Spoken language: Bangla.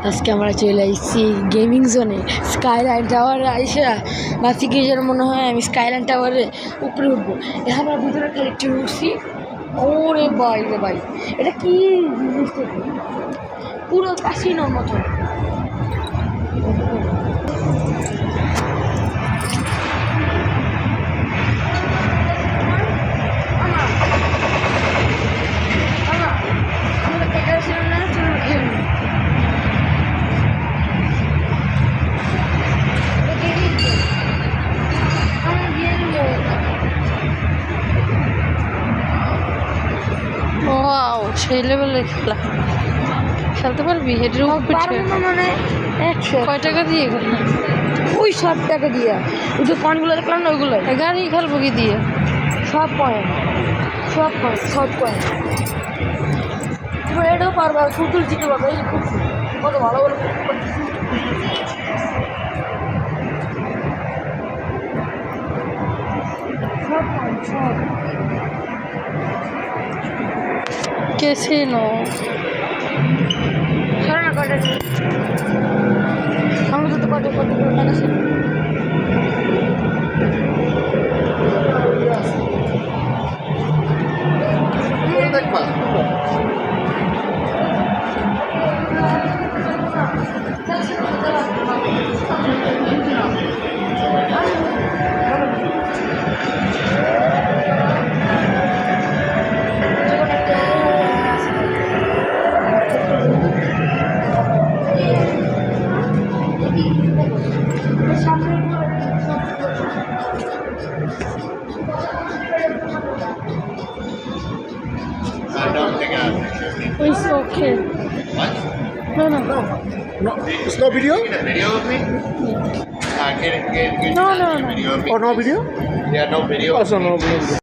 আজকে আমরা চলে আসছি গেমিং জোনে স্কাইলাইন টাওয়ারে আইসা ভাবছি কি যেন মনে হয় আমি স্কাইলাইন টাওয়ারে উপরে উঠবো। এখন আমরা ভিতরে খালি একটু উঠছি। ওরে ভাই রে ভাই, এটা কি জিনিসটা, পুরো কাশিনোর মতো। ওয়াও, সেই লেভেলের খেলা খেলতে পারবি? হেঁটে মানে 100 কয় টাকা দিয়ে খেলা? ওই 60 টাকা দিয়ে। ওই যে কয়েনগুলো দেখলাম না, ওইগুলো গাড়ি খেলবো কি দিয়ে? সব কয়েন, সব কয়েন, সব কয়েন। তুমি এটাও পারবা, পুতুল জিতে পারবে। এই যে পুতুল, কত ভালো ভালো সব কয়েন, সব। ক্যাসিনো সরে না কয়টা, আমরা তো কত কত করে টাকা ছিল। দেখবা It's okay. What? No. No, it's no video? Get a video of me? Get No. video of me. Oh, no video? Yeah, no video. Also, no video.